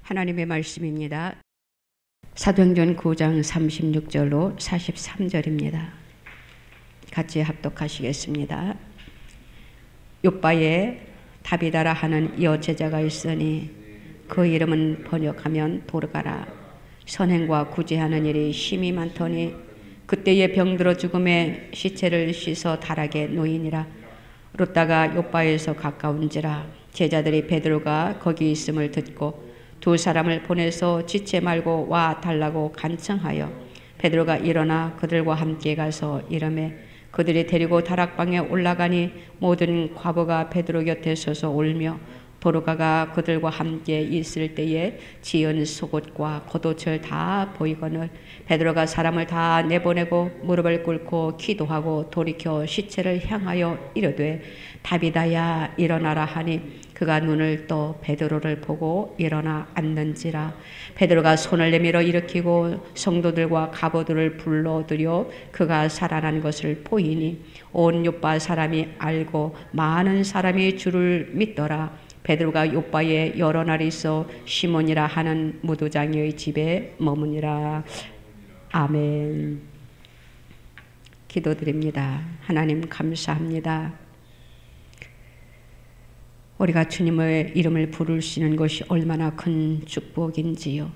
하나님의 말씀입니다. 사도행전 9장 36절로 43절입니다. 같이 합독하시겠습니다. 욥바에 다비다라 하는 여제자가 있으니 그 이름은 번역하면 도르가라. 선행과 구제하는 일이 심히 많더니 그때에 병들어 죽음에 시체를 씻어 다락에 놓이니라. 롯다가 욥바에서 가까운지라. 제자들이 베드로가 거기 있음을 듣고 두 사람을 보내서 지체 말고 와 달라고 간청하여 베드로가 일어나 그들과 함께 가서 이르매 그들이 데리고 다락방에 올라가니 모든 과부가 베드로 곁에 서서 울며 도르가가 그들과 함께 있을 때에 지은 속옷과 겉옷을 다 보이거늘 베드로가 사람을 다 내보내고 무릎을 꿇고 기도하고 돌이켜 시체를 향하여 이르되 다비다야 일어나라 하니 그가 눈을 떠 베드로를 보고 일어나 앉는지라. 베드로가 손을 내밀어 일으키고 성도들과 가버들을 불러들여 그가 살아난 것을 보이니 온 욥바 사람이 알고 많은 사람이 주를 믿더라. 베드로가 욥바에 여러 날 있어 시몬이라 하는 무도장의 집에 머무니라. 아멘. 기도드립니다. 하나님 감사합니다. 우리가 주님의 이름을 부를 수 있는 것이 얼마나 큰 축복인지요.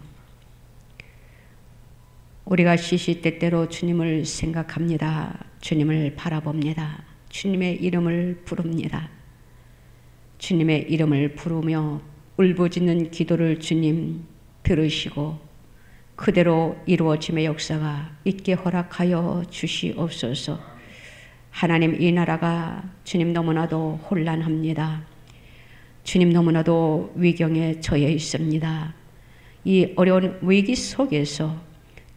우리가 시시때때로 주님을 생각합니다. 주님을 바라봅니다. 주님의 이름을 부릅니다. 주님의 이름을 부르며 울부짖는 기도를 주님 들으시고 그대로 이루어짐의 역사가 있게 허락하여 주시옵소서. 하나님, 이 나라가 주님 너무나도 혼란합니다. 주님 너무나도 위경에 처해 있습니다. 이 어려운 위기 속에서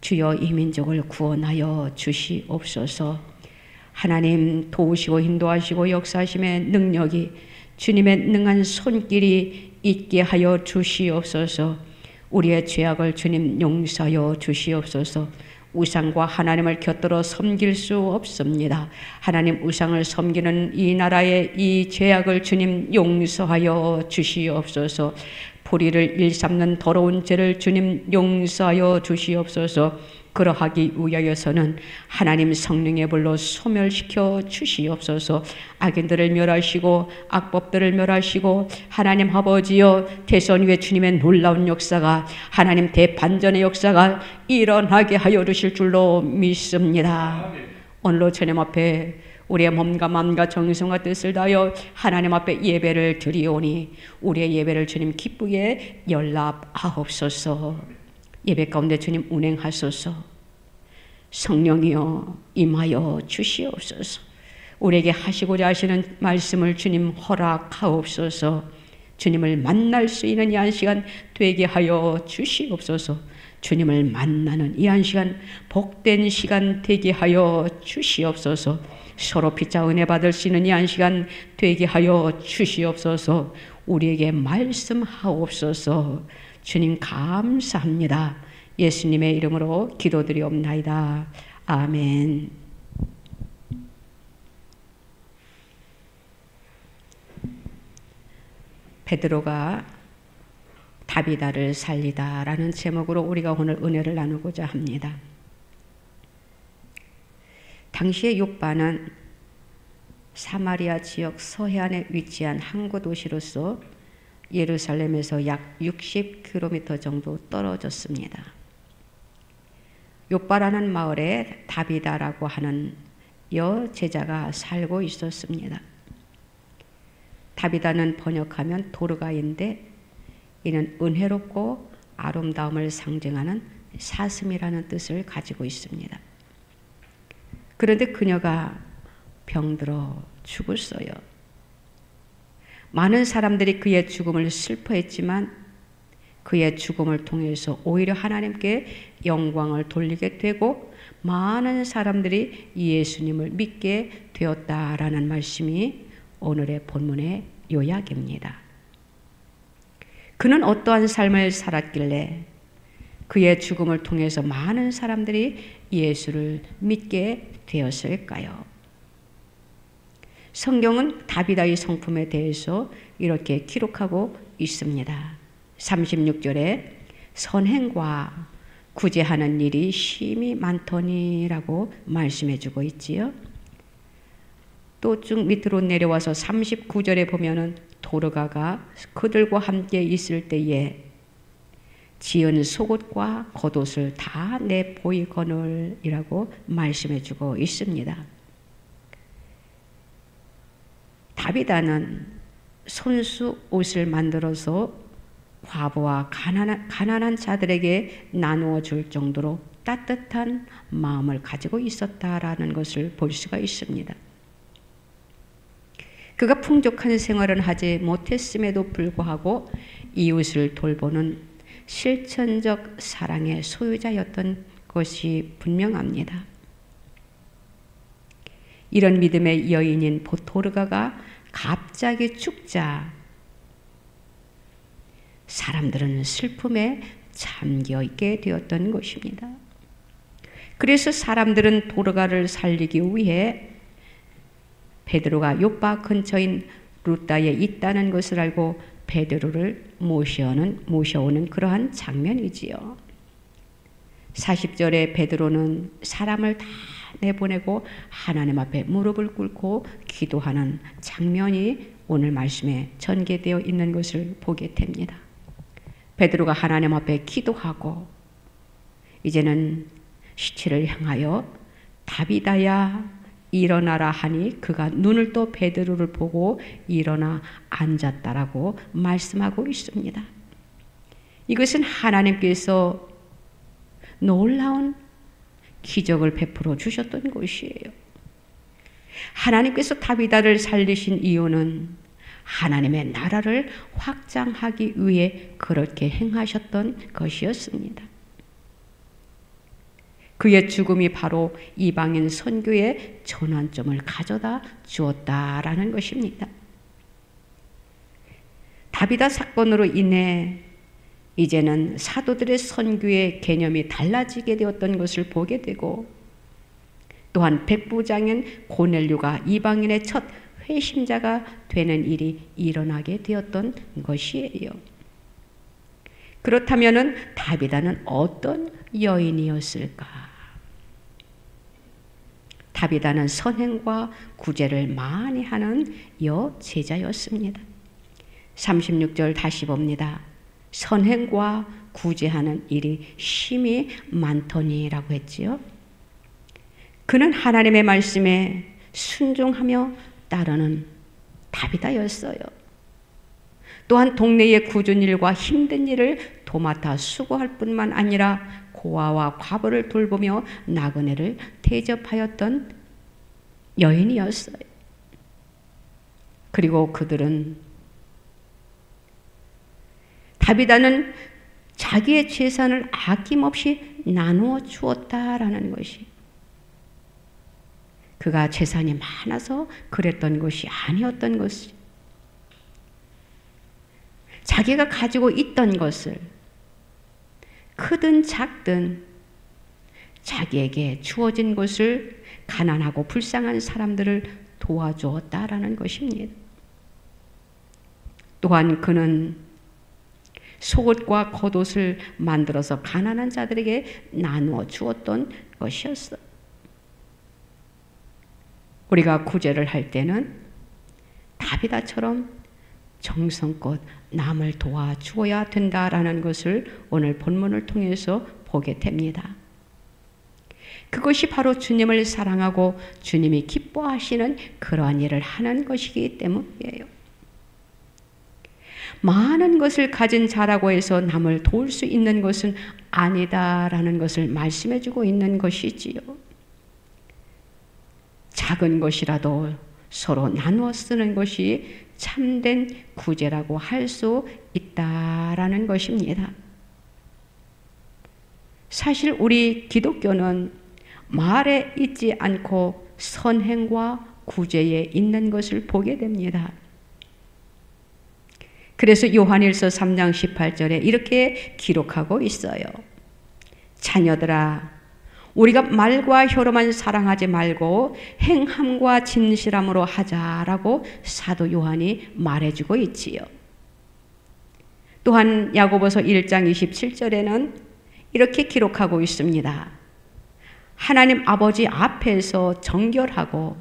주여 이 민족을 구원하여 주시옵소서. 하나님 도우시고 인도하시고 역사하심의 능력이 주님의 능한 손길이 있게 하여 주시옵소서. 우리의 죄악을 주님 용서하여 주시옵소서. 우상과 하나님을 곁들여 섬길 수 없습니다. 하나님, 우상을 섬기는 이 나라의 이 죄악을 주님 용서하여 주시옵소서. 불의를 일삼는 더러운 죄를 주님 용서하여 주시옵소서. 그러하기 위하여서는 하나님 성령의 불로 소멸시켜 주시옵소서. 악인들을 멸하시고 악법들을 멸하시고 하나님 아버지여 대선 위에 주님의 놀라운 역사가 하나님 대반전의 역사가 일어나게 하여 주실 줄로 믿습니다. 오늘로 주님 앞에 우리의 몸과 마음과 정성과 뜻을 다하여 하나님 앞에 예배를 드리오니 우리의 예배를 주님 기쁘게 연락하옵소서. 예배 가운데 주님 운행하소서. 성령이여 임하여 주시옵소서. 우리에게 하시고자 하시는 말씀을 주님 허락하옵소서. 주님을 만날 수 있는 이 한 시간 되게 하여 주시옵소서. 주님을 만나는 이 한 시간 복된 시간 되게 하여 주시옵소서. 서로 피차 은혜 받을 수 있는 이 한 시간 되게 하여 주시옵소서. 우리에게 말씀하옵소서. 주님 감사합니다. 예수님의 이름으로 기도드리옵나이다. 아멘. 베드로가 다비다를 살리다 라는 제목으로 우리가 오늘 은혜를 나누고자 합니다. 당시의 욥바는 사마리아 지역 서해안에 위치한 항구 도시로서 예루살렘에서 약 60km 정도 떨어졌습니다. 욥바라는 마을에 다비다라고 하는 여제자가 살고 있었습니다. 다비다는 번역하면 도르가인데 이는 은혜롭고 아름다움을 상징하는 사슴이라는 뜻을 가지고 있습니다. 그런데 그녀가 병들어 죽었어요. 많은 사람들이 그의 죽음을 슬퍼했지만 그의 죽음을 통해서 오히려 하나님께 영광을 돌리게 되고 많은 사람들이 예수님을 믿게 되었다라는 말씀이 오늘의 본문의 요약입니다. 그는 어떠한 삶을 살았길래 그의 죽음을 통해서 많은 사람들이 예수를 믿게 되었을까요? 성경은 다비다의 성품에 대해서 이렇게 기록하고 있습니다. 36절에 선행과 구제하는 일이 심히 많더니라고 말씀해 주고 있지요. 또 쭉 밑으로 내려와서 39절에 보면은 도르가가 그들과 함께 있을 때에 지은 속옷과 겉옷을 다 내보이거늘이라고 말씀해 주고 있습니다. 다비다는 손수 옷을 만들어서 과부와 가난한 자들에게 나누어 줄 정도로 따뜻한 마음을 가지고 있었다라는 것을 볼 수가 있습니다. 그가 풍족한 생활은 하지 못했음에도 불구하고 이웃을 돌보는 실천적 사랑의 소유자였던 것이 분명합니다. 이런 믿음의 여인인 도르가가 갑자기 죽자 사람들은 슬픔에 잠겨 있게 되었던 것입니다. 그래서 사람들은 도르가를 살리기 위해 베드로가 요파 근처인 루다에 있다는 것을 알고 베드로를 모셔오는 그러한 장면이지요. 40절에 베드로는 사람을 다 내보내고 하나님 앞에 무릎을 꿇고 기도하는 장면이 오늘 말씀에 전개되어 있는 것을 보게 됩니다. 베드로가 하나님 앞에 기도하고 이제는 시체를 향하여 다비다야 일어나라 하니 그가 눈을 떠 베드로를 보고 일어나 앉았다라고 말씀하고 있습니다. 이것은 하나님께서 놀라운 기적을 베풀어 주셨던 것이에요. 하나님께서 다비다를 살리신 이유는 하나님의 나라를 확장하기 위해 그렇게 행하셨던 것이었습니다. 그의 죽음이 바로 이방인 선교의 전환점을 가져다 주었다라는 것입니다. 다비다 사건으로 인해 이제는 사도들의 선교의 개념이 달라지게 되었던 것을 보게 되고 또한 백부장인 고넬료가 이방인의 첫 회심자가 되는 일이 일어나게 되었던 것이에요. 그렇다면 다비다는 어떤 여인이었을까? 다비다는 선행과 구제를 많이 하는 여제자였습니다. 36절 다시 봅니다. 선행과 구제하는 일이 심히 많더니라고 했지요. 그는 하나님의 말씀에 순종하며 따르는 다비다였어요. 또한 동네의 굳은 일과 힘든 일을 도맡아 수고할 뿐만 아니라 고아와 과부를 돌보며 나그네를 대접하였던 여인이었어요. 그리고 그들은 다비다는 자기의 재산을 아낌없이 나누어 주었다라는 것이 그가 재산이 많아서 그랬던 것이 아니었던 것이 자기가 가지고 있던 것을 크든 작든 자기에게 주어진 것을 가난하고 불쌍한 사람들을 도와주었다라는 것입니다. 또한 그는 속옷과 겉옷을 만들어서 가난한 자들에게 나누어 주었던 것이었어. 우리가 구제를 할 때는 다비다처럼 정성껏 남을 도와주어야 된다라는 것을 오늘 본문을 통해서 보게 됩니다. 그것이 바로 주님을 사랑하고 주님이 기뻐하시는 그러한 일을 하는 것이기 때문이에요. 많은 것을 가진 자라고 해서 남을 도울 수 있는 것은 아니다라는 것을 말씀해주고 있는 것이지요. 작은 것이라도 서로 나누어 쓰는 것이 참된 구제라고 할 수 있다라는 것입니다. 사실 우리 기독교는 말에 있지 않고 선행과 구제에 있는 것을 보게 됩니다. 그래서 요한일서 3장 18절에 이렇게 기록하고 있어요. 자녀들아, 우리가 말과 혀로만 사랑하지 말고 행함과 진실함으로 하자라고 사도 요한이 말해주고 있지요. 또한 야고보서 1장 27절에는 이렇게 기록하고 있습니다. 하나님 아버지 앞에서 정결하고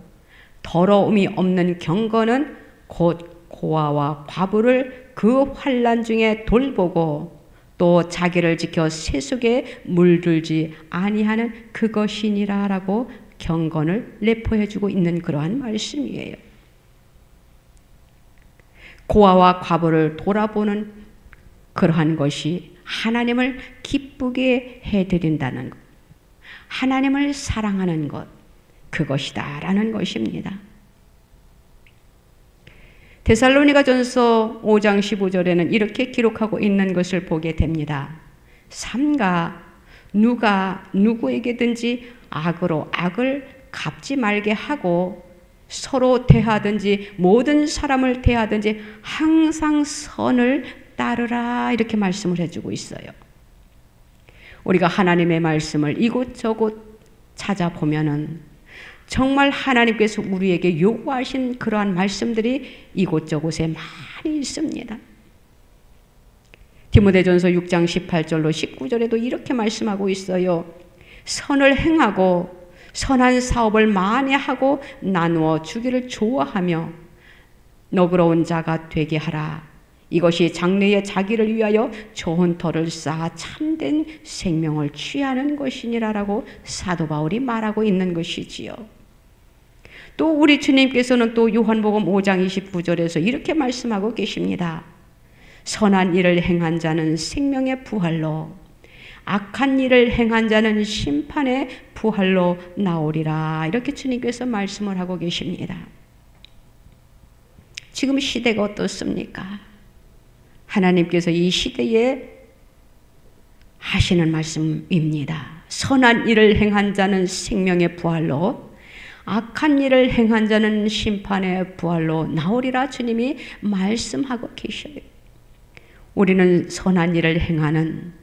더러움이 없는 경건은 곧 고아와 과부를 그 환난 중에 돌보고 또 자기를 지켜 세속에 물들지 아니하는 그것이니라 라고 경건을 내포해주고 있는 그러한 말씀이에요. 고아와 과부를 돌아보는 그러한 것이 하나님을 기쁘게 해드린다는 것, 하나님을 사랑하는 것, 그것이다 라는 것입니다. 데살로니가전서 5장 15절에는 이렇게 기록하고 있는 것을 보게 됩니다. 삼가 누가 누구에게든지 악으로 악을 갚지 말게 하고 서로 대하든지 모든 사람을 대하든지 항상 선을 따르라 이렇게 말씀을 해주고 있어요. 우리가 하나님의 말씀을 이곳저곳 찾아보면은 정말 하나님께서 우리에게 요구하신 그러한 말씀들이 이곳저곳에 많이 있습니다. 디모데전서 6장 18절로 19절에도 이렇게 말씀하고 있어요. 선을 행하고 선한 사업을 만회하고 나누어 주기를 좋아하며 너그러운 자가 되게 하라. 이것이 장래에 자기를 위하여 좋은 터를 쌓아 참된 생명을 취하는 것이니라라고 사도 바울이 말하고 있는 것이지요. 또 우리 주님께서는 또 요한복음 5장 29절에서 이렇게 말씀하고 계십니다. 선한 일을 행한 자는 생명의 부활로 악한 일을 행한 자는 심판의 부활로 나오리라 이렇게 주님께서 말씀을 하고 계십니다. 지금 시대가 어떻습니까? 하나님께서 이 시대에 하시는 말씀입니다. 선한 일을 행한 자는 생명의 부활로 악한 일을 행한 자는 심판의 부활로 나오리라 주님이 말씀하고 계셔요. 우리는 선한 일을 행하는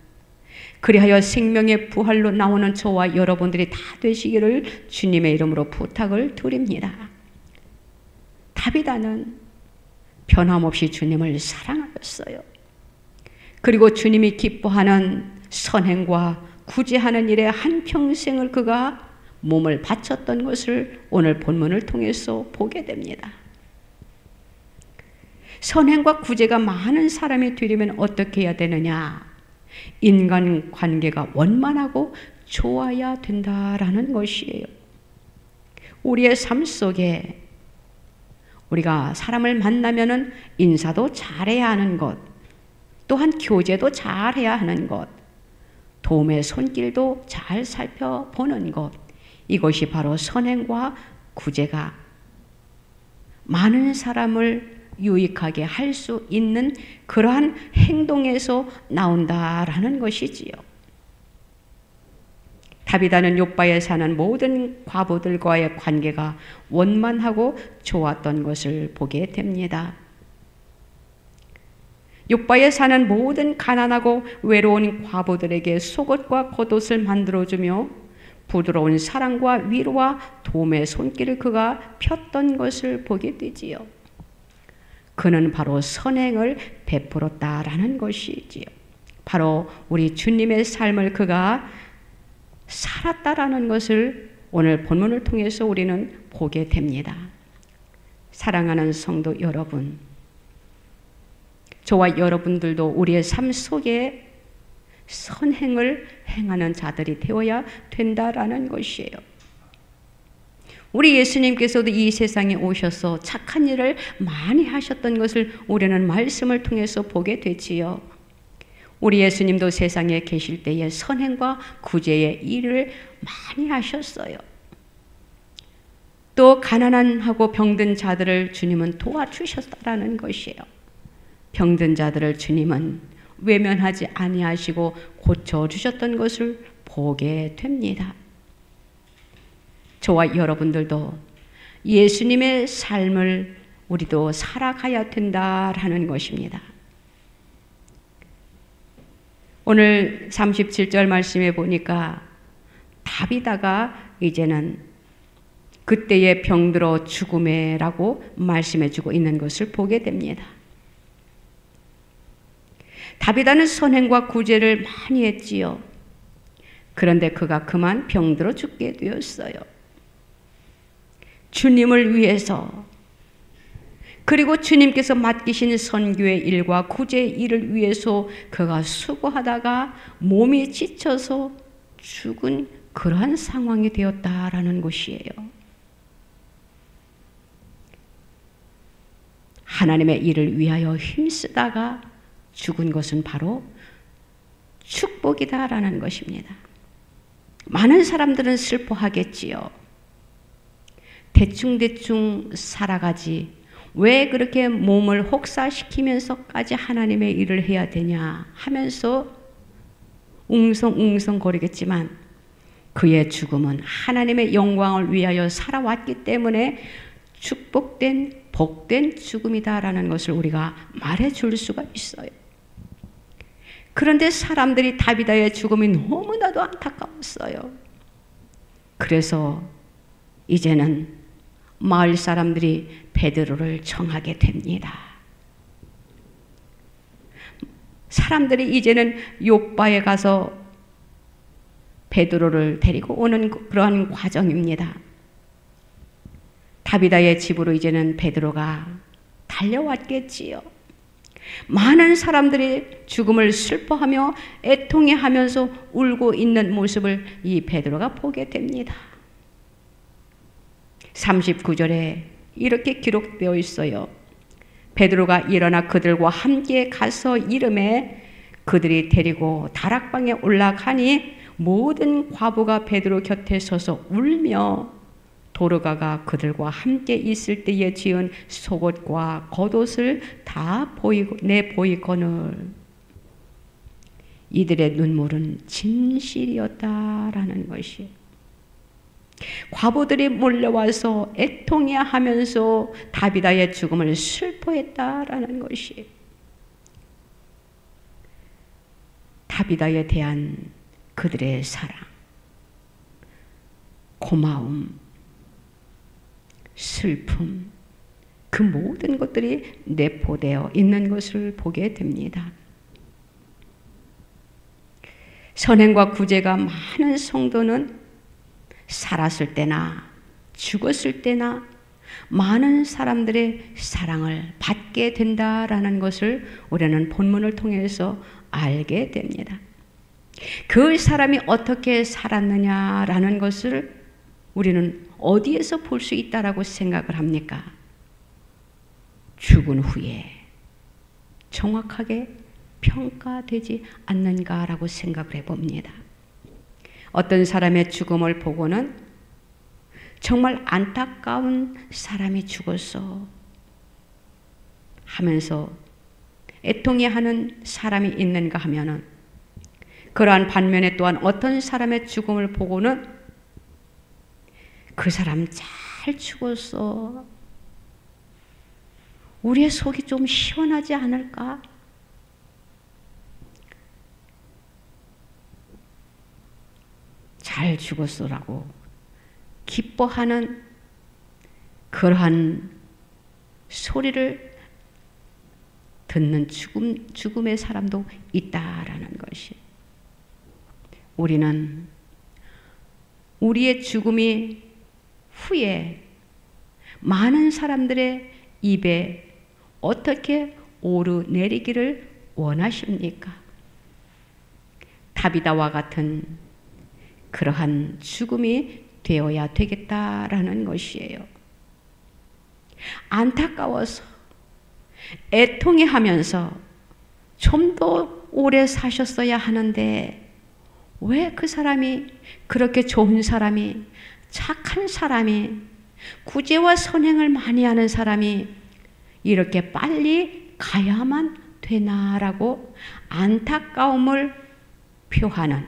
그리하여 생명의 부활로 나오는 저와 여러분들이 다 되시기를 주님의 이름으로 부탁을 드립니다. 다비다는 변함없이 주님을 사랑하였어요. 그리고 주님이 기뻐하는 선행과 구제하는 일에 한평생을 그가 몸을 바쳤던 것을 오늘 본문을 통해서 보게 됩니다. 선행과 구제가 많은 사람이 되려면 어떻게 해야 되느냐? 인간 관계가 원만하고 좋아야 된다라는 것이에요. 우리의 삶 속에 우리가 사람을 만나면은 인사도 잘해야 하는 것, 또한 교제도 잘해야 하는 것, 도움의 손길도 잘 살펴보는 것, 이것이 바로 선행과 구제가 많은 사람을 유익하게 할 수 있는 그러한 행동에서 나온다라는 것이지요. 다비다는 욥바에 사는 모든 과부들과의 관계가 원만하고 좋았던 것을 보게 됩니다. 욥바에 사는 모든 가난하고 외로운 과부들에게 속옷과 겉옷을 만들어주며 부드러운 사랑과 위로와 도움의 손길을 그가 폈던 것을 보게 되지요. 그는 바로 선행을 베풀었다라는 것이지요. 바로 우리 주님의 삶을 그가 살았다라는 것을 오늘 본문을 통해서 우리는 보게 됩니다. 사랑하는 성도 여러분, 저와 여러분들도 우리의 삶 속에 선행을 행하는 자들이 되어야 된다라는 것이에요. 우리 예수님께서도 이 세상에 오셔서 착한 일을 많이 하셨던 것을 우리는 말씀을 통해서 보게 되지요. 우리 예수님도 세상에 계실 때에 선행과 구제의 일을 많이 하셨어요. 또 가난하고 병든 자들을 주님은 도와주셨다라는 것이에요. 병든 자들을 주님은 외면하지 아니하시고 고쳐주셨던 것을 보게 됩니다. 저와 여러분들도 예수님의 삶을 우리도 살아가야 된다라는 것입니다. 오늘 37절 말씀에 보니까 다비다가 이제는 그때의 병들어 죽음에라고 말씀해주고 있는 것을 보게 됩니다. 다비다는 선행과 구제를 많이 했지요. 그런데 그가 그만 병들어 죽게 되었어요. 주님을 위해서, 그리고 주님께서 맡기신 선교의 일과 구제의 일을 위해서 그가 수고하다가 몸이 지쳐서 죽은 그러한 상황이 되었다라는 것이에요. 하나님의 일을 위하여 힘쓰다가 죽은 것은 바로 축복이다라는 것입니다. 많은 사람들은 슬퍼하겠지요. 대충대충 살아가지 왜 그렇게 몸을 혹사시키면서까지 하나님의 일을 해야 되냐 하면서 웅성웅성거리겠지만 그의 죽음은 하나님의 영광을 위하여 살아왔기 때문에 축복된 복된 죽음이다라는 것을 우리가 말해줄 수가 있어요. 그런데 사람들이 다비다의 죽음이 너무나도 안타까웠어요. 그래서 이제는 마을 사람들이 베드로를 청하게 됩니다. 사람들이 이제는 요빠에 가서 베드로를 데리고 오는 그러한 과정입니다. 다비다의 집으로 이제는 베드로가 달려왔겠지요. 많은 사람들이 죽음을 슬퍼하며 애통해하면서 울고 있는 모습을 이 베드로가 보게 됩니다. 39절에 이렇게 기록되어 있어요. 베드로가 일어나 그들과 함께 가서 이르매 그들이 데리고 다락방에 올라가니 모든 과부가 베드로 곁에 서서 울며 도르가가 그들과 함께 있을 때에 지은 속옷과 겉옷을 다 내보이거늘 이들의 눈물은 진실이었다라는 것이. 과부들이 몰려와서 애통해하면서 다비다의 죽음을 슬퍼했다라는 것이. 다비다에 대한 그들의 사랑, 고마움, 슬픔, 그 모든 것들이 내포되어 있는 것을 보게 됩니다. 선행과 구제가 많은 성도는 살았을 때나 죽었을 때나 많은 사람들의 사랑을 받게 된다라는 것을 우리는 본문을 통해서 알게 됩니다. 그 사람이 어떻게 살았느냐라는 것을 우리는 어디에서 볼 수 있다라고 생각을 합니까? 죽은 후에 정확하게 평가되지 않는가라고 생각을 해봅니다. 어떤 사람의 죽음을 보고는 정말 안타까운 사람이 죽었어 하면서 애통해하는 사람이 있는가 하면은 그러한 반면에 또한 어떤 사람의 죽음을 보고는 그 사람 잘 죽었어. 우리의 속이 좀 시원하지 않을까? 잘 죽었어라고 기뻐하는 그러한 소리를 듣는 죽음의 사람도 있다라는 것이. 우리는 우리의 죽음이 후에 많은 사람들의 입에 어떻게 오르내리기를 원하십니까? 다비다와 같은 그러한 죽음이 되어야 되겠다라는 것이에요. 안타까워서 애통해하면서 좀 더 오래 사셨어야 하는데 왜 그 사람이 그렇게 좋은 사람이 착한 사람이 구제와 선행을 많이 하는 사람이 이렇게 빨리 가야만 되나라고 안타까움을 표하는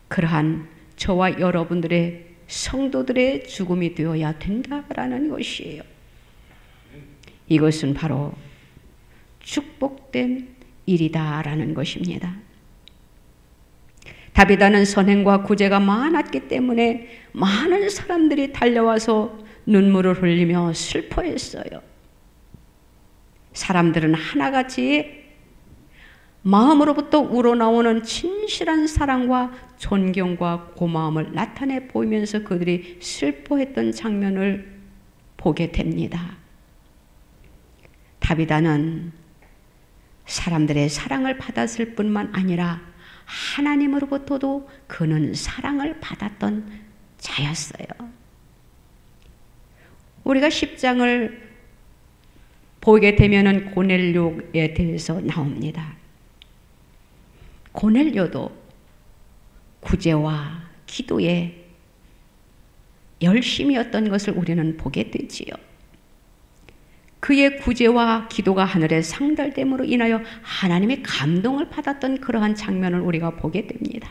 그러한 저와 여러분들의 성도들의 죽음이 되어야 된다라는 것이에요. 이것은 바로 축복된 일이다라는 것입니다. 다비다는 선행과 구제가 많았기 때문에 많은 사람들이 달려와서 눈물을 흘리며 슬퍼했어요. 사람들은 하나같이 마음으로부터 우러나오는 진실한 사랑과 존경과 고마움을 나타내 보이면서 그들이 슬퍼했던 장면을 보게 됩니다. 다비다는 사람들의 사랑을 받았을 뿐만 아니라 하나님으로부터도 그는 사랑을 받았던 자였어요. 우리가 10장을 보게 되면은 고넬료에 대해서 나옵니다. 고넬료도 구제와 기도에 열심이었던 것을 우리는 보게 되지요. 그의 구제와 기도가 하늘에 상달됨으로 인하여 하나님의 감동을 받았던 그러한 장면을 우리가 보게 됩니다.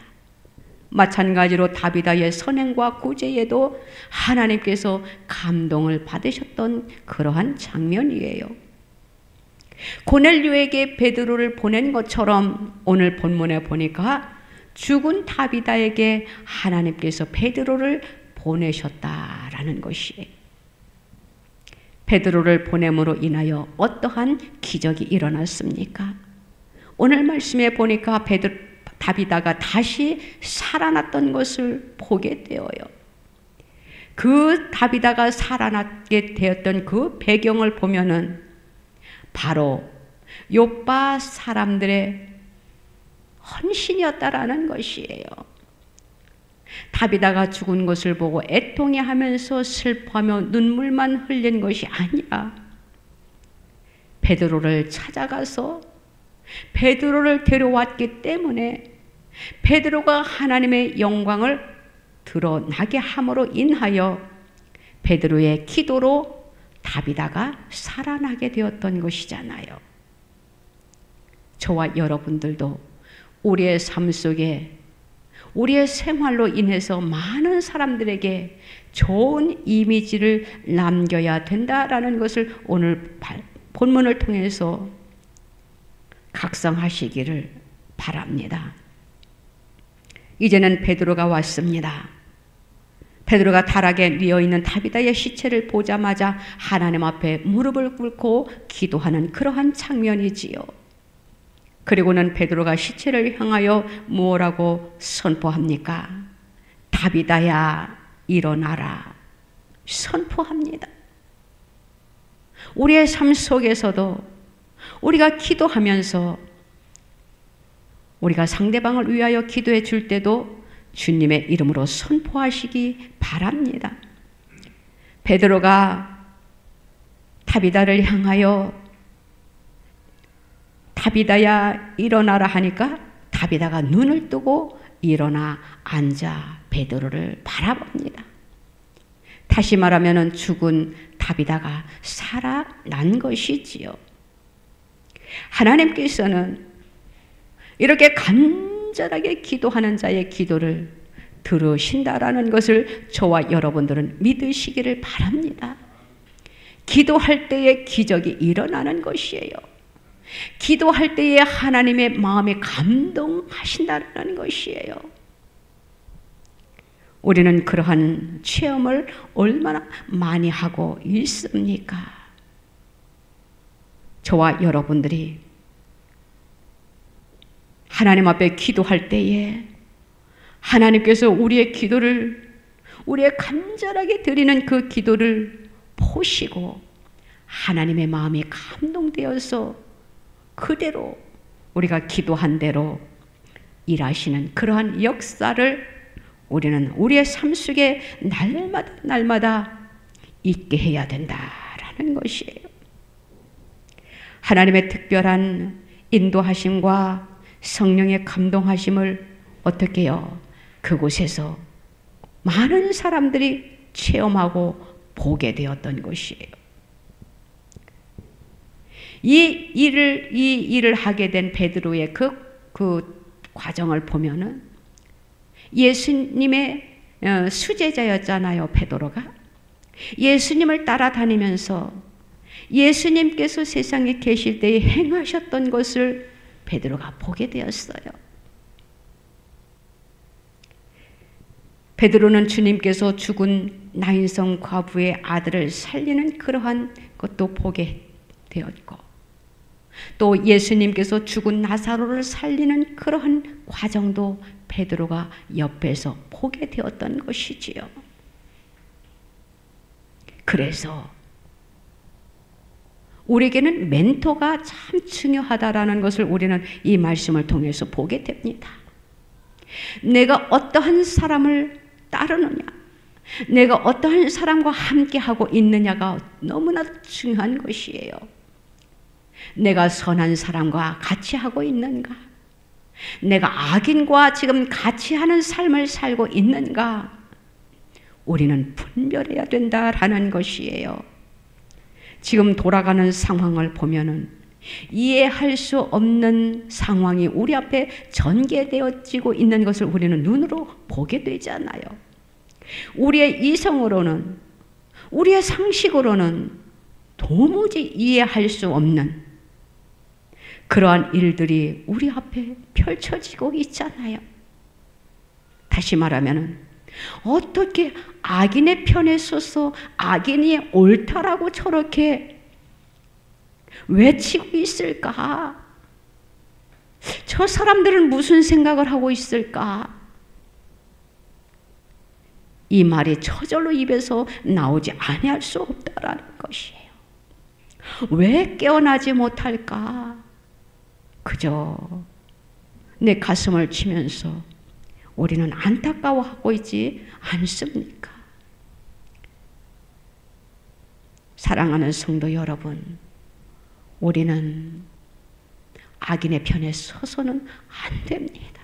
마찬가지로 다비다의 선행과 구제에도 하나님께서 감동을 받으셨던 그러한 장면이에요. 고넬료에게 베드로를 보낸 것처럼 오늘 본문에 보니까 죽은 다비다에게 하나님께서 베드로를 보내셨다라는 것이에요. 베드로를 보냄으로 인하여 어떠한 기적이 일어났습니까? 오늘 말씀에 보니까 다비다가 다시 살아났던 것을 보게 되어요. 그 다비다가 살아나게 되었던 그 배경을 보면은 바로 욥바 사람들의 헌신이었다라는 것이에요. 다비다가 죽은 것을 보고 애통해하면서 슬퍼하며 눈물만 흘린 것이 아니라 베드로를 찾아가서 베드로를 데려왔기 때문에 베드로가 하나님의 영광을 드러나게 함으로 인하여 베드로의 기도로 다비다가 살아나게 되었던 것이잖아요. 저와 여러분들도 우리의 삶 속에 우리의 생활로 인해서 많은 사람들에게 좋은 이미지를 남겨야 된다라는 것을 오늘 본문을 통해서 각성하시기를 바랍니다. 이제는 베드로가 왔습니다. 베드로가 타락에 뉘어있는 다비다의 시체를 보자마자 하나님 앞에 무릎을 꿇고 기도하는 그러한 장면이지요. 그리고는 베드로가 시체를 향하여 뭐라고 선포합니까? 다비다야 일어나라 선포합니다. 우리의 삶 속에서도 우리가 기도하면서 우리가 상대방을 위하여 기도해 줄 때도 주님의 이름으로 선포하시기 바랍니다. 베드로가 다비다를 향하여 다비다야 일어나라 하니까 다비다가 눈을 뜨고 일어나 앉아 베드로를 바라봅니다. 다시 말하면 죽은 다비다가 살아난 것이지요. 하나님께서는 이렇게 간절하게 기도하는 자의 기도를 들으신다라는 것을 저와 여러분들은 믿으시기를 바랍니다. 기도할 때에 기적이 일어나는 것이에요. 기도할 때에 하나님의 마음에 감동하신다는 것이에요. 우리는 그러한 체험을 얼마나 많이 하고 있습니까? 저와 여러분들이 하나님 앞에 기도할 때에 하나님께서 우리의 기도를, 우리의 간절하게 드리는 그 기도를 보시고 하나님의 마음이 감동되어서 그대로 우리가 기도한 대로 일하시는 그러한 역사를 우리는 우리의 삶 속에 날마다 있게 해야 된다라는 것이에요. 하나님의 특별한 인도하심과 성령의 감동하심을 어떻게 해요? 그곳에서 많은 사람들이 체험하고 보게 되었던 것이에요. 이 일을 하게 된 베드로의 그 과정을 보면은 예수님의 수제자였잖아요, 베드로가. 예수님을 따라다니면서 예수님께서 세상에 계실 때에 행하셨던 것을 베드로가 보게 되었어요. 베드로는 주님께서 죽은 나인성 과부의 아들을 살리는 그러한 것도 보게 되었고, 또 예수님께서 죽은 나사로를 살리는 그러한 과정도 베드로가 옆에서 보게 되었던 것이지요. 그래서 우리에게는 멘토가 참 중요하다라는 것을 우리는 이 말씀을 통해서 보게 됩니다. 내가 어떠한 사람을 따르느냐, 내가 어떠한 사람과 함께하고 있느냐가 너무나 중요한 것이에요. 내가 선한 사람과 같이 하고 있는가? 내가 악인과 지금 같이 하는 삶을 살고 있는가? 우리는 분별해야 된다라는 것이에요. 지금 돌아가는 상황을 보면은 이해할 수 없는 상황이 우리 앞에 전개되어지고 있는 것을 우리는 눈으로 보게 되잖아요. 우리의 이성으로는, 우리의 상식으로는 도무지 이해할 수 없는 그러한 일들이 우리 앞에 펼쳐지고 있잖아요. 다시 말하면은 어떻게 악인의 편에 서서 악인이 옳다라고 저렇게 외치고 있을까? 저 사람들은 무슨 생각을 하고 있을까? 이 말이 저절로 입에서 나오지 아니할 수 없다라는 것이에요. 왜 깨어나지 못할까? 그저 내 가슴을 치면서 우리는 안타까워하고 있지 않습니까? 사랑하는 성도 여러분, 우리는 악인의 편에 서서는 안 됩니다.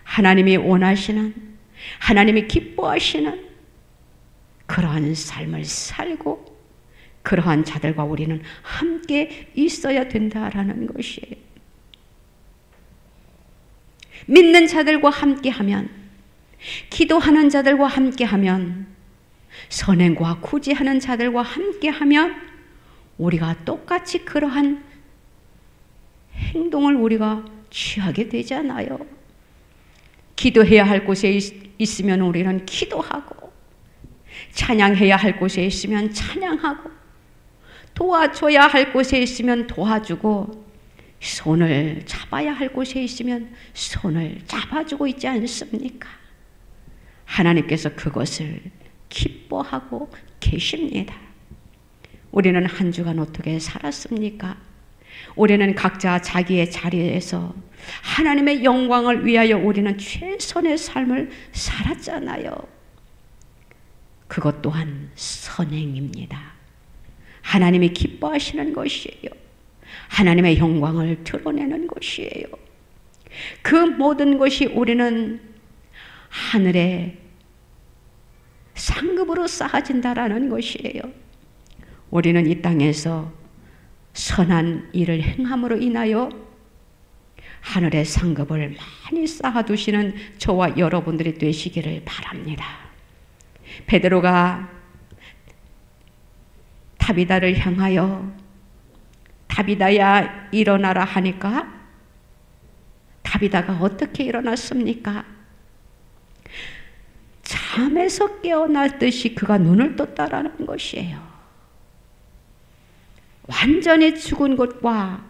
하나님이 원하시는, 하나님이 기뻐하시는 그러한 삶을 살고 그러한 자들과 우리는 함께 있어야 된다라는 것이에요. 믿는 자들과 함께하면, 기도하는 자들과 함께하면, 선행과 구제하는 자들과 함께하면 우리가 똑같이 그러한 행동을 우리가 취하게 되잖아요. 기도해야 할 곳에 있으면 우리는 기도하고, 찬양해야 할 곳에 있으면 찬양하고, 도와줘야 할 곳에 있으면 도와주고, 손을 잡아야 할 곳에 있으면 손을 잡아주고 있지 않습니까? 하나님께서 그것을 기뻐하고 계십니다. 우리는 한 주간 어떻게 살았습니까? 우리는 각자 자기의 자리에서 하나님의 영광을 위하여 우리는 최선의 삶을 살았잖아요. 그것 또한 선행입니다. 하나님이 기뻐하시는 것이에요. 하나님의 영광을 드러내는 것이에요. 그 모든 것이 우리는 하늘의 상급으로 쌓아진다라는 것이에요. 우리는 이 땅에서 선한 일을 행함으로 인하여 하늘의 상급을 많이 쌓아두시는 저와 여러분들이 되시기를 바랍니다. 베드로가 다비다를 향하여 다비다야 일어나라 하니까 다비다가 어떻게 일어났습니까? 잠에서 깨어났듯이 그가 눈을 떴다라는 것이에요. 완전히 죽은 것과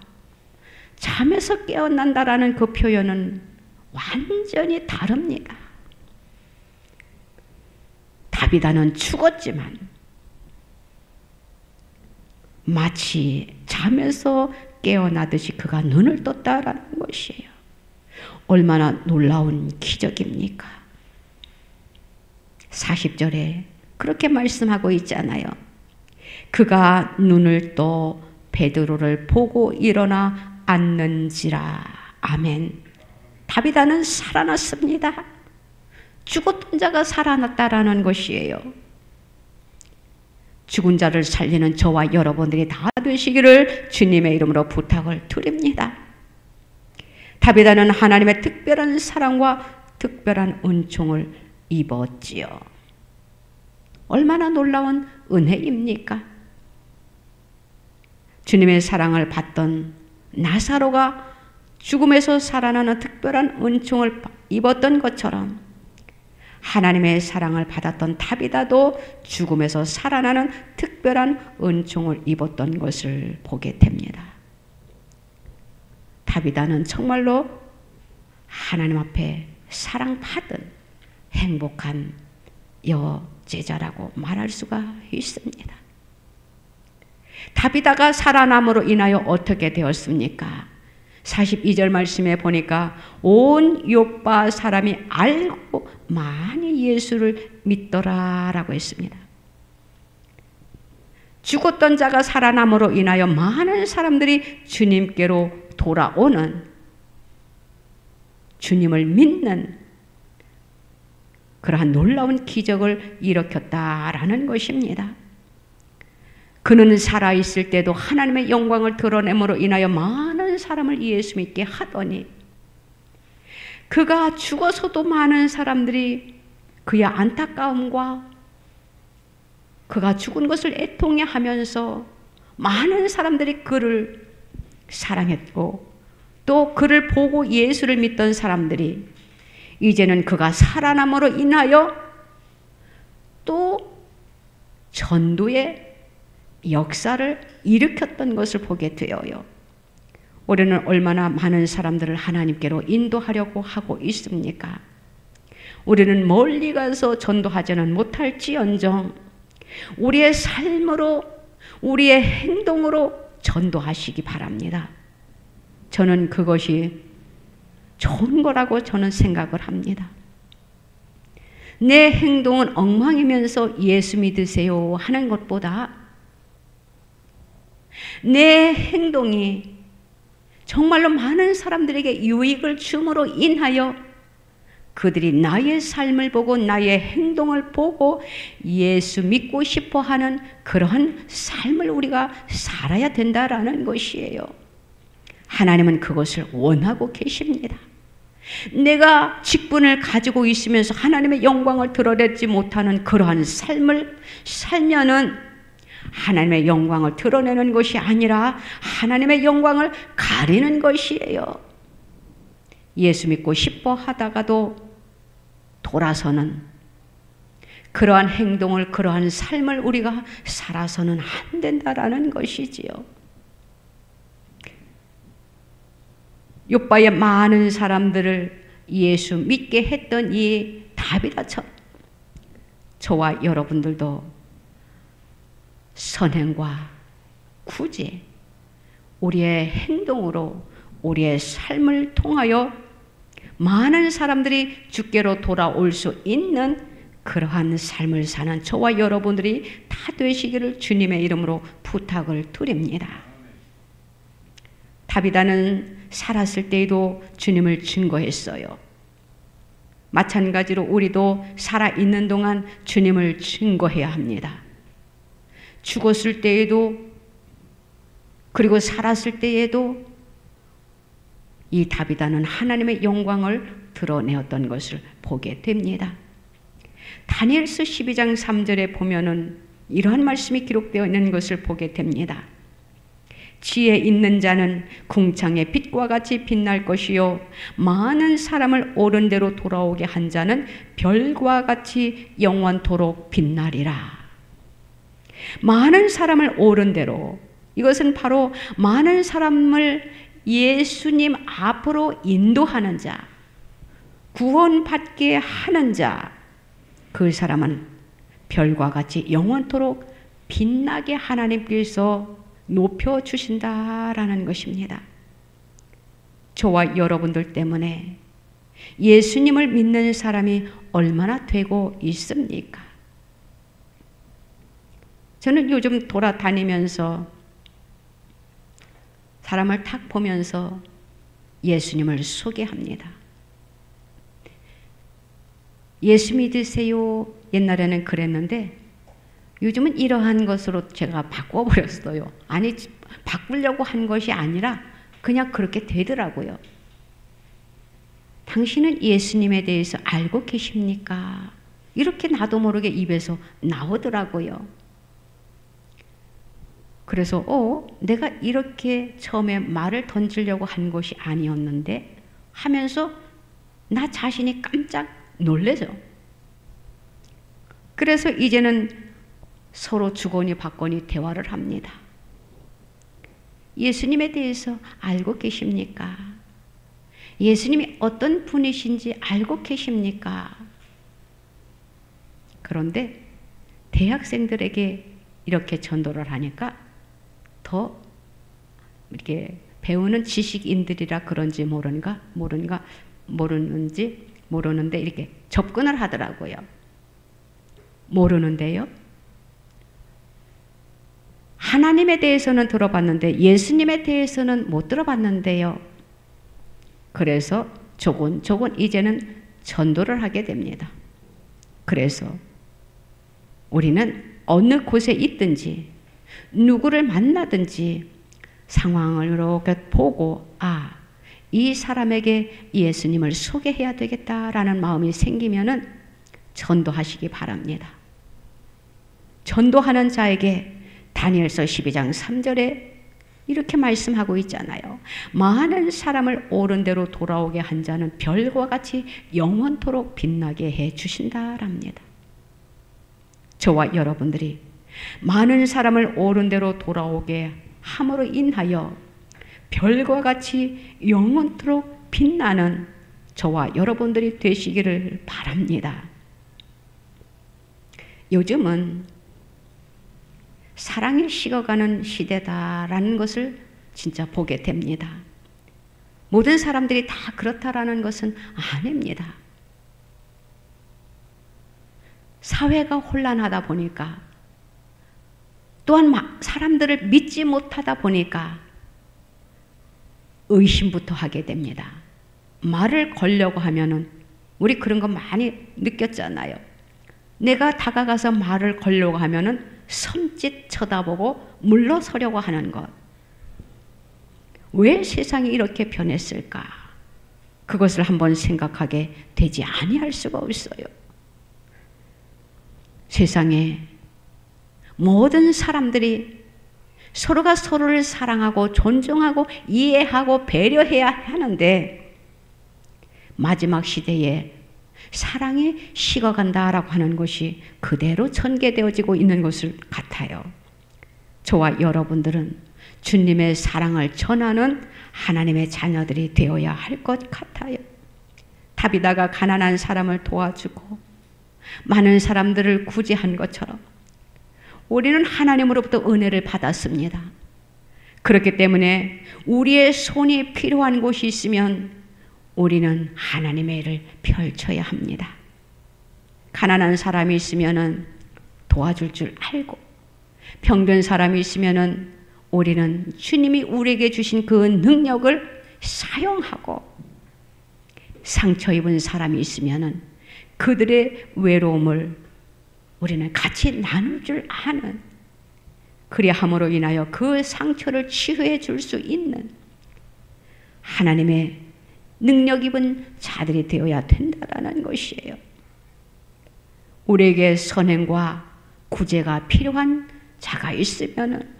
잠에서 깨어난다라는 그 표현은 완전히 다릅니다. 다비다는 죽었지만 마치 잠에서 깨어나듯이 그가 눈을 떴다라는 것이에요. 얼마나 놀라운 기적입니까? 40절에 그렇게 말씀하고 있잖아요. 그가 눈을 떠 베드로를 보고 일어나 앉는지라. 아멘. 다비다는 살아났습니다. 죽었던 자가 살아났다라는 것이에요. 죽은 자를 살리는 저와 여러분들이 다 되시기를 주님의 이름으로 부탁을 드립니다. 다비다는 하나님의 특별한 사랑과 특별한 은총을 입었지요. 얼마나 놀라운 은혜입니까? 주님의 사랑을 받던 나사로가 죽음에서 살아나는 특별한 은총을 입었던 것처럼 하나님의 사랑을 받았던 다비다도 죽음에서 살아나는 특별한 은총을 입었던 것을 보게 됩니다. 다비다는 정말로 하나님 앞에 사랑받은 행복한 여제자라고 말할 수가 있습니다. 다비다가 살아남으로 인하여 어떻게 되었습니까? 42절 말씀에 보니까 온 요빠 사람이 알고 많이 예수를 믿더라라고 했습니다. 죽었던 자가 살아남으로 인하여 많은 사람들이 주님께로 돌아오는, 주님을 믿는 그러한 놀라운 기적을 일으켰다라는 것입니다. 그는 살아있을 때도 하나님의 영광을 드러냄으로 인하여 많은 사람을 예수 믿게 하더니, 그가 죽어서도 많은 사람들이 그의 안타까움과 그가 죽은 것을 애통해 하면서 많은 사람들이 그를 사랑했고, 또 그를 보고 예수를 믿던 사람들이 이제는 그가 살아남으로 인하여 또 전도의 역사를 일으켰던 것을 보게 되어요. 우리는 얼마나 많은 사람들을 하나님께로 인도하려고 하고 있습니까? 우리는 멀리 가서 전도하지는 못할지언정 우리의 삶으로, 우리의 행동으로 전도하시기 바랍니다. 저는 그것이 좋은 거라고 저는 생각을 합니다. 내 행동은 엉망이면서 예수 믿으세요 하는 것보다 내 행동이 정말로 많은 사람들에게 유익을 줌으로 인하여 그들이 나의 삶을 보고 나의 행동을 보고 예수 믿고 싶어 하는 그러한 삶을 우리가 살아야 된다라는 것이에요. 하나님은 그것을 원하고 계십니다. 내가 직분을 가지고 있으면서 하나님의 영광을 드러내지 못하는 그러한 삶을 살면은 하나님의 영광을 드러내는 것이 아니라 하나님의 영광을 가리는 것이에요. 예수 믿고 싶어 하다가도 돌아서는 그러한 행동을, 그러한 삶을 우리가 살아서는 안 된다라는 것이지요. 요바의 많은 사람들을 예수 믿게 했던 이 다비다처럼 저와 여러분들도 선행과 구제, 우리의 행동으로 우리의 삶을 통하여 많은 사람들이 주께로 돌아올 수 있는 그러한 삶을 사는 저와 여러분들이 다 되시기를 주님의 이름으로 부탁을 드립니다. 다비다는 살았을 때에도 주님을 증거했어요. 마찬가지로 우리도 살아있는 동안 주님을 증거해야 합니다. 죽었을 때에도, 그리고 살았을 때에도 이 다비다는 하나님의 영광을 드러내었던 것을 보게 됩니다. 다니엘서 12장 3절에 보면은 이러한 말씀이 기록되어 있는 것을 보게 됩니다. 지혜 있는 자는 궁창의 빛과 같이 빛날 것이요 많은 사람을 옳은 대로 돌아오게 한 자는 별과 같이 영원토록 빛나리라. 많은 사람을 옳은 대로, 이것은 바로 많은 사람을 예수님 앞으로 인도하는 자, 구원받게 하는 자, 그 사람은 별과 같이 영원토록 빛나게 하나님께서 높여주신다라는 것입니다. 저와 여러분들 때문에 예수님을 믿는 사람이 얼마나 되고 있습니까? 저는 요즘 돌아다니면서 사람을 탁 보면서 예수님을 소개합니다. 예수 믿으세요. 옛날에는 그랬는데 요즘은 이러한 것으로 제가 바꿔버렸어요. 아니, 바꾸려고 한 것이 아니라 그냥 그렇게 되더라고요. 당신은 예수님에 대해서 알고 계십니까? 이렇게 나도 모르게 입에서 나오더라고요. 그래서 내가 이렇게 처음에 말을 던지려고 한 것이 아니었는데 하면서 나 자신이 깜짝 놀래죠. 그래서 이제는 서로 주거니 받거니 대화를 합니다. 예수님에 대해서 알고 계십니까? 예수님이 어떤 분이신지 알고 계십니까? 그런데 대학생들에게 이렇게 전도를 하니까 더 이렇게 배우는 지식인들이라 그런지 모르는데 이렇게 접근을 하더라고요. 모르는데요. 하나님에 대해서는 들어봤는데 예수님에 대해서는 못 들어봤는데요. 그래서 조곤조곤 이제는 전도를 하게 됩니다. 그래서 우리는 어느 곳에 있든지 누구를 만나든지 상황을 이렇게 보고 이 사람에게 예수님을 소개해야 되겠다라는 마음이 생기면은 전도하시기 바랍니다. 전도하는 자에게 다니엘서 12장 3절에 이렇게 말씀하고 있잖아요. 많은 사람을 옳은 대로 돌아오게 한 자는 별과 같이 영원토록 빛나게 해 주신다랍니다. 저와 여러분들이 많은 사람을 옳은 대로 돌아오게 함으로 인하여 별과 같이 영원토록 빛나는 저와 여러분들이 되시기를 바랍니다. 요즘은 사랑이 식어가는 시대다라는 것을 진짜 보게 됩니다. 모든 사람들이 다 그렇다라는 것은 아닙니다. 사회가 혼란하다 보니까 또한 사람들을 믿지 못하다 보니까 의심부터 하게 됩니다. 말을 걸려고 하면은 우리 그런 거 많이 느꼈잖아요. 내가 다가가서 말을 걸려고 하면은 섬짓 쳐다보고 물러서려고 하는 것. 왜 세상이 이렇게 변했을까? 그것을 한번 생각하게 되지 아니할 수가 없어요. 세상에 모든 사람들이 서로가 서로를 사랑하고 존중하고 이해하고 배려해야 하는데 마지막 시대에 사랑이 식어간다라고 하는 것이 그대로 전개되어지고 있는 것을 같아요. 저와 여러분들은 주님의 사랑을 전하는 하나님의 자녀들이 되어야 할 것 같아요. 다비다가 가난한 사람을 도와주고 많은 사람들을 구제한 것처럼 우리는 하나님으로부터 은혜를 받았습니다. 그렇기 때문에 우리의 손이 필요한 곳이 있으면 우리는 하나님의 일을 펼쳐야 합니다. 가난한 사람이 있으면 도와줄 줄 알고 병든 사람이 있으면 우리는 주님이 우리에게 주신 그 능력을 사용하고 상처 입은 사람이 있으면 그들의 외로움을 우리는 같이 나눌 줄 아는, 그리함으로 인하여 그 상처를 치유해 줄 수 있는 하나님의 능력 입은 자들이 되어야 된다라는 것이에요. 우리에게 선행과 구제가 필요한 자가 있으면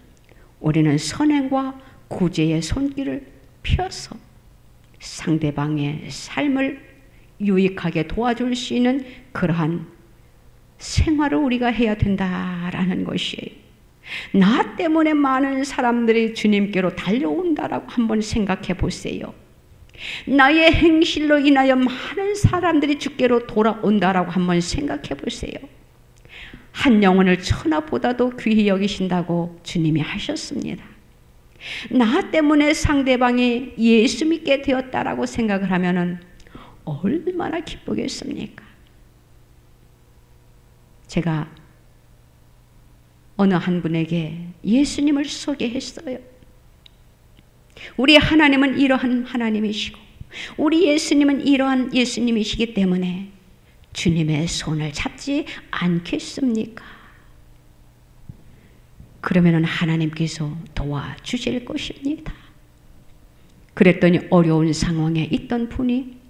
우리는 선행과 구제의 손길을 펴서 상대방의 삶을 유익하게 도와줄 수 있는 그러한 생활을 우리가 해야 된다라는 것이에요. 나 때문에 많은 사람들이 주님께로 달려온다라고 한번 생각해 보세요. 나의 행실로 인하여 많은 사람들이 주께로 돌아온다라고 한번 생각해 보세요. 한 영혼을 천하보다도 귀히 여기신다고 주님이 하셨습니다. 나 때문에 상대방이 예수 믿게 되었다라고 생각을 하면은 얼마나 기쁘겠습니까? 제가 어느 한 분에게 예수님을 소개했어요. 우리 하나님은 이러한 하나님이시고 우리 예수님은 이러한 예수님이시기 때문에 주님의 손을 잡지 않겠습니까? 그러면 하나님께서 도와주실 것입니다. 그랬더니 어려운 상황에 있던 분이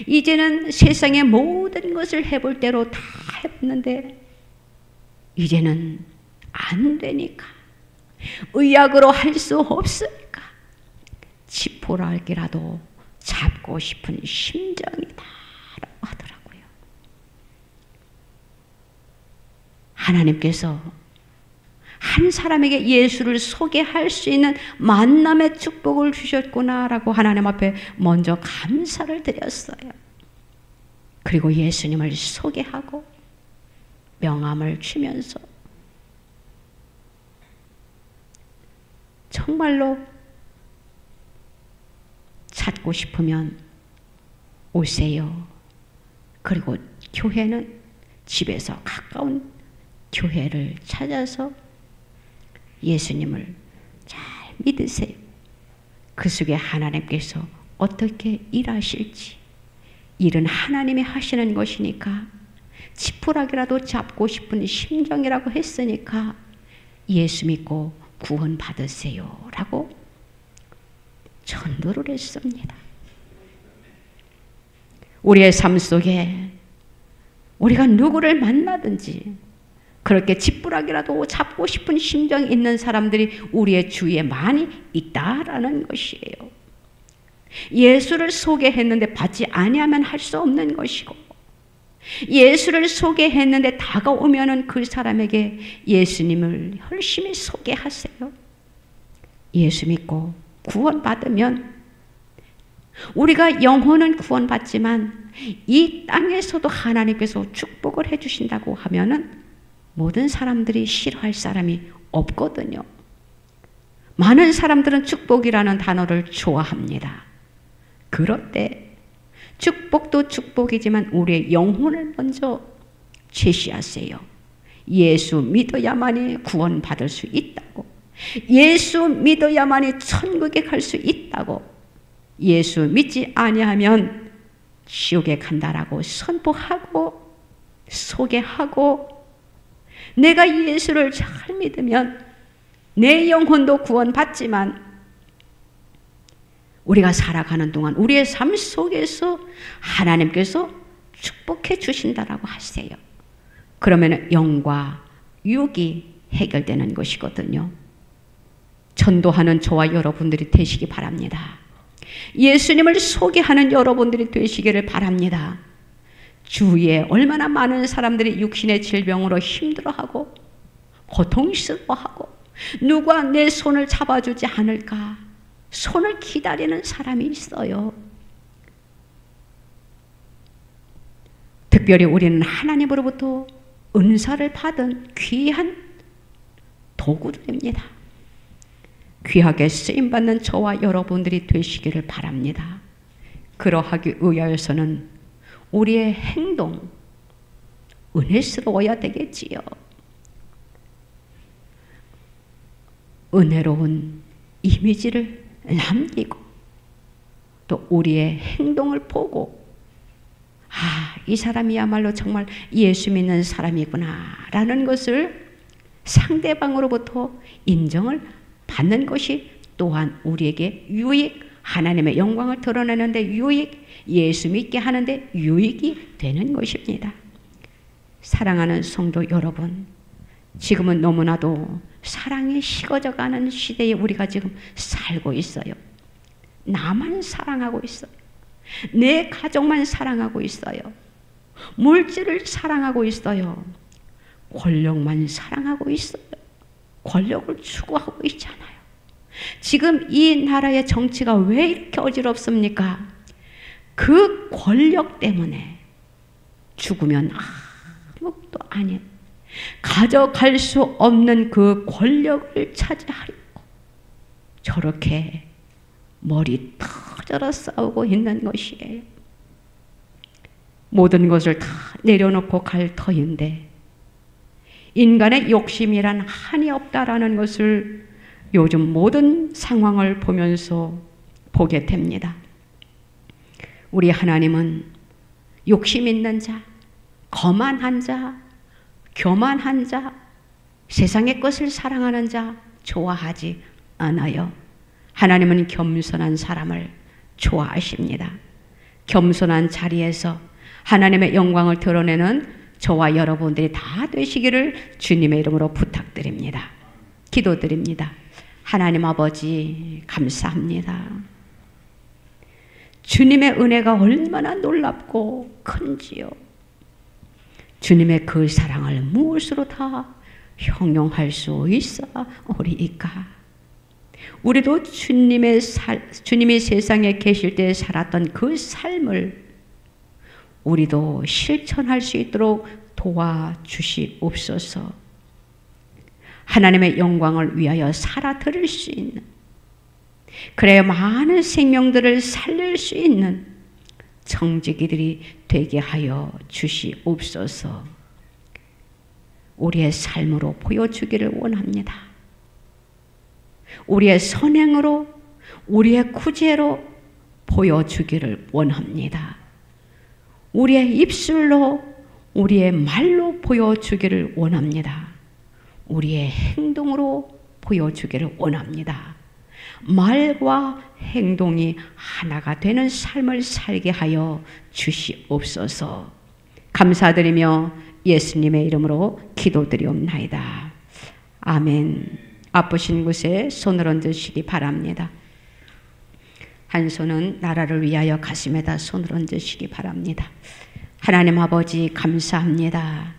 이제는 세상의 모든 것을 해볼 대로 다 했는데 이제는 안 되니까 의학으로 할 수 없으니까 지푸라기라도 잡고 싶은 심정이다 라고 하더라고요. 한 사람에게 예수를 소개할 수 있는 만남의 축복을 주셨구나라고 하나님 앞에 먼저 감사를 드렸어요. 그리고 예수님을 소개하고 명함을 주면서 정말로 찾고 싶으면 오세요. 그리고 교회는 집에서 가까운 교회를 찾아서 예수님을 잘 믿으세요. 그 속에 하나님께서 어떻게 일하실지, 일은 하나님이 하시는 것이니까 지푸라기라도 잡고 싶은 심정이라고 했으니까 예수 믿고 구원 받으세요 라고 전도를 했습니다. 우리의 삶 속에 우리가 누구를 만나든지 그렇게 지푸라기라도 잡고 싶은 심정이 있는 사람들이 우리의 주위에 많이 있다라는 것이에요. 예수를 소개했는데 받지 아니하면 할 수 없는 것이고, 예수를 소개했는데 다가오면은 그 사람에게 예수님을 열심히 소개하세요. 예수 믿고 구원받으면 우리가 영혼은 구원받지만 이 땅에서도 하나님께서 축복을 해주신다고 하면은 모든 사람들이 싫어할 사람이 없거든요. 많은 사람들은 축복이라는 단어를 좋아합니다. 그럴 때 축복도 축복이지만 우리의 영혼을 먼저 제시하세요. 예수 믿어야만이 구원받을 수 있다고, 예수 믿어야만이 천국에 갈 수 있다고, 예수 믿지 아니하면 지옥에 간다라고 선포하고 소개하고, 내가 예수를 잘 믿으면 내 영혼도 구원받지만 우리가 살아가는 동안 우리의 삶 속에서 하나님께서 축복해 주신다라고 하세요. 그러면 영과 육이 해결되는 것이거든요. 전도하는 저와 여러분들이 되시기 바랍니다. 예수님을 소개하는 여러분들이 되시기를 바랍니다. 주위에 얼마나 많은 사람들이 육신의 질병으로 힘들어하고 고통스러워하고 누가 내 손을 잡아주지 않을까 손을 기다리는 사람이 있어요. 특별히 우리는 하나님으로부터 은사를 받은 귀한 도구들입니다. 귀하게 쓰임받는 저와 여러분들이 되시기를 바랍니다. 그러하기 위하여서는 우리의 행동, 은혜스러워야 되겠지요. 은혜로운 이미지를 남기고 또 우리의 행동을 보고 이 사람이야말로 정말 예수 믿는 사람이구나 라는 것을 상대방으로부터 인정을 받는 것이 또한 우리에게 유익, 하나님의 영광을 드러내는데 유익, 예수 믿게 하는데 유익이 되는 것입니다. 사랑하는 성도 여러분, 지금은 너무나도 사랑이 식어져가는 시대에 우리가 지금 살고 있어요. 나만 사랑하고 있어요. 내 가족만 사랑하고 있어요. 물질을 사랑하고 있어요. 권력만 사랑하고 있어요. 권력을 추구하고 있잖아요. 지금 이 나라의 정치가 왜 이렇게 어지럽습니까? 그 권력 때문에 죽으면 아무것도 아닌 가져갈 수 없는 그 권력을 차지하려고 저렇게 머리 터져라 싸우고 있는 것이에요. 모든 것을 다 내려놓고 갈 터인데 인간의 욕심이란 한이 없다라는 것을 요즘 모든 상황을 보면서 보게 됩니다. 우리 하나님은 욕심 있는 자, 거만한 자, 교만한 자, 세상의 것을 사랑하는 자 좋아하지 않아요. 하나님은 겸손한 사람을 좋아하십니다. 겸손한 자리에서 하나님의 영광을 드러내는 저와 여러분들이 다 되시기를 주님의 이름으로 부탁드립니다. 기도드립니다. 하나님 아버지 감사합니다. 주님의 은혜가 얼마나 놀랍고 큰지요. 주님의 그 사랑을 무엇으로 다 형용할 수 있어 오리이까? 우리도 주님이 세상에 계실 때 살았던 그 삶을 우리도 실천할 수 있도록 도와주시옵소서. 하나님의 영광을 위하여 살아드릴 수 있는, 그래야 많은 생명들을 살릴 수 있는 청지기들이 되게 하여 주시옵소서. 우리의 삶으로 보여주기를 원합니다. 우리의 선행으로, 우리의 구제로 보여주기를 원합니다. 우리의 입술로, 우리의 말로 보여주기를 원합니다. 우리의 행동으로 보여주기를 원합니다. 말과 행동이 하나가 되는 삶을 살게 하여 주시옵소서. 감사드리며 예수님의 이름으로 기도드리옵나이다. 아멘. 아프신 곳에 손을 얹으시기 바랍니다. 한 손은 나라를 위하여 가슴에다 손을 얹으시기 바랍니다. 하나님 아버지 감사합니다.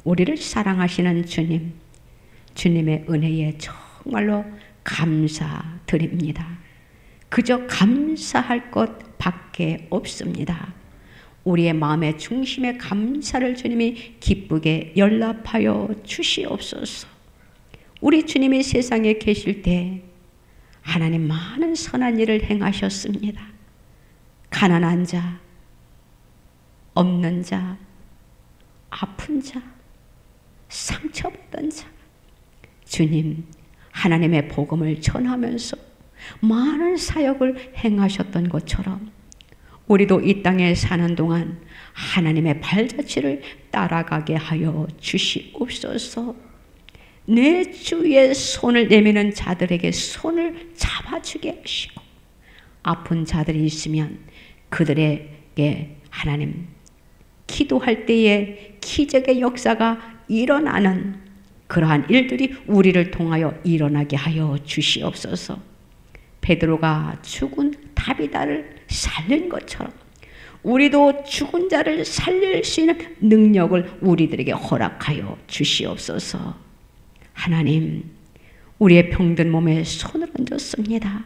우리를 사랑하시는 주님, 주님의 은혜에 정말로 감사드립니다. 그저 감사할 것 밖에 없습니다. 우리의 마음의 중심에 감사를 주님이 기쁘게 연락하여 주시옵소서. 우리 주님이 세상에 계실 때 하나님 많은 선한 일을 행하셨습니다. 가난한 자, 없는 자, 아픈 자, 상처받은 자, 주님 하나님의 복음을 전하면서 많은 사역을 행하셨던 것처럼 우리도 이 땅에 사는 동안 하나님의 발자취를 따라가게 하여 주시옵소서. 내 주위에 손을 내미는 자들에게 손을 잡아주게 하시고, 아픈 자들이 있으면 그들에게 하나님 기도할 때에 기적의 역사가 일어나는 그러한 일들이 우리를 통하여 일어나게 하여 주시옵소서. 베드로가 죽은 다비다를 살린 것처럼 우리도 죽은 자를 살릴 수 있는 능력을 우리들에게 허락하여 주시옵소서. 하나님, 우리의 병든 몸에 손을 얹었습니다.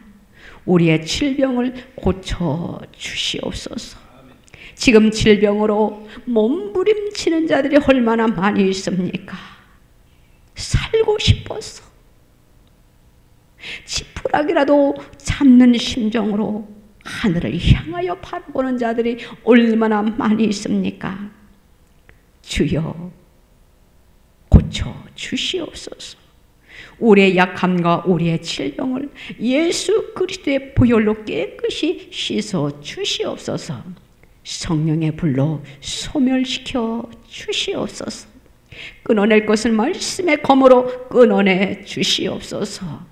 우리의 질병을 고쳐 주시옵소서. 지금 질병으로 몸부림치는 자들이 얼마나 많이 있습니까? 살고 싶어서 지푸라기라도 잡는 심정으로 하늘을 향하여 바라보는 자들이 얼마나 많이 있습니까? 주여 고쳐 주시옵소서. 우리의 약함과 우리의 질병을 예수 그리스도의 보혈로 깨끗이 씻어 주시옵소서. 성령의 불로 소멸시켜 주시옵소서. 끊어낼 것을 말씀의 검으로 끊어내 주시옵소서.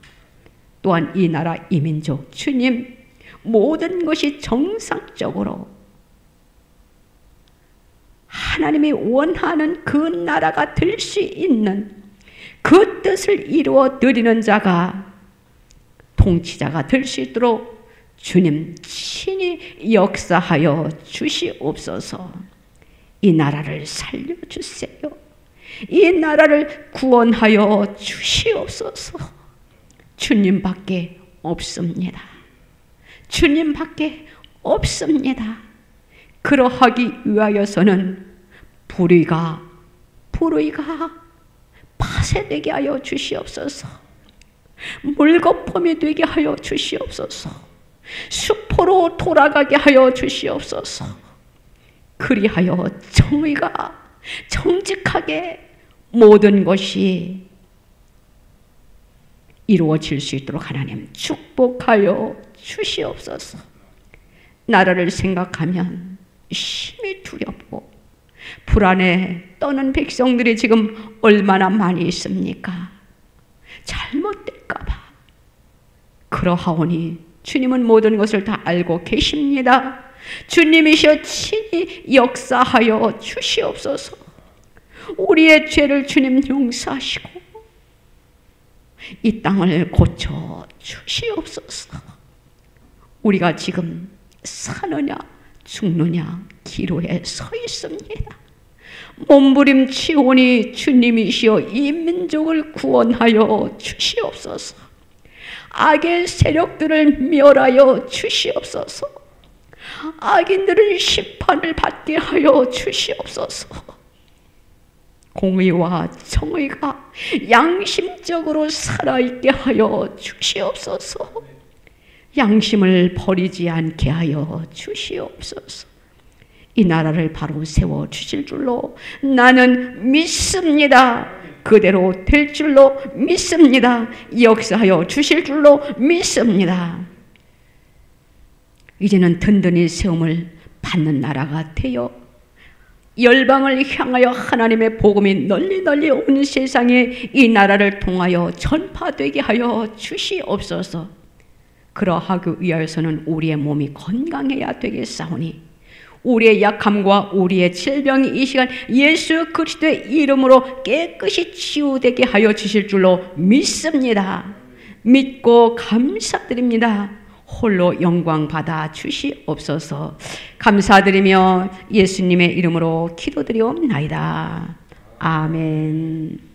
또한 이 나라 이 민족 주님, 모든 것이 정상적으로 하나님이 원하는 그 나라가 될 수 있는 그 뜻을 이루어 드리는 자가, 통치자가 될 수 있도록 주님 친히 역사하여 주시옵소서. 이 나라를 살려주세요. 이 나라를 구원하여 주시옵소서. 주님밖에 없습니다. 주님밖에 없습니다. 그러하기 위하여서는 불의가 파쇄되게 하여 주시옵소서. 물거품이 되게 하여 주시옵소서. 수포로 돌아가게 하여 주시옵소서. 그리하여 정의가 정직하게 모든 것이 이루어질 수 있도록 하나님 축복하여 주시옵소서. 나라를 생각하면 심히 두렵고 불안에 떠는 백성들이 지금 얼마나 많이 있습니까? 잘못될까 봐. 그러하오니 주님은 모든 것을 다 알고 계십니다. 주님이시여 친히 역사하여 주시옵소서. 우리의 죄를 주님 용서하시고 이 땅을 고쳐 주시옵소서. 우리가 지금 사느냐 죽느냐 기로에 서 있습니다. 몸부림치오니 주님이시여 이 민족을 구원하여 주시옵소서. 악의 세력들을 멸하여 주시옵소서. 악인들은 심판을 받게 하여 주시옵소서. 공의와 정의가 양심적으로 살아있게 하여 주시옵소서. 양심을 버리지 않게 하여 주시옵소서. 이 나라를 바로 세워 주실 줄로 나는 믿습니다. 그대로 될 줄로 믿습니다. 역사하여 주실 줄로 믿습니다. 이제는 든든히 세움을 받는 나라가 되어 열방을 향하여 하나님의 복음이 널리 온 세상에 이 나라를 통하여 전파되게 하여 주시옵소서. 그러하기 위하여서는 우리의 몸이 건강해야 되겠사오니 우리의 약함과 우리의 질병이 이 시간 예수 그리스도의 이름으로 깨끗이 치유되게 하여 주실 줄로 믿습니다. 믿고 감사드립니다. 홀로 영광 받아 주시옵소서. 감사드리며 예수님의 이름으로 기도드리옵나이다. 아멘.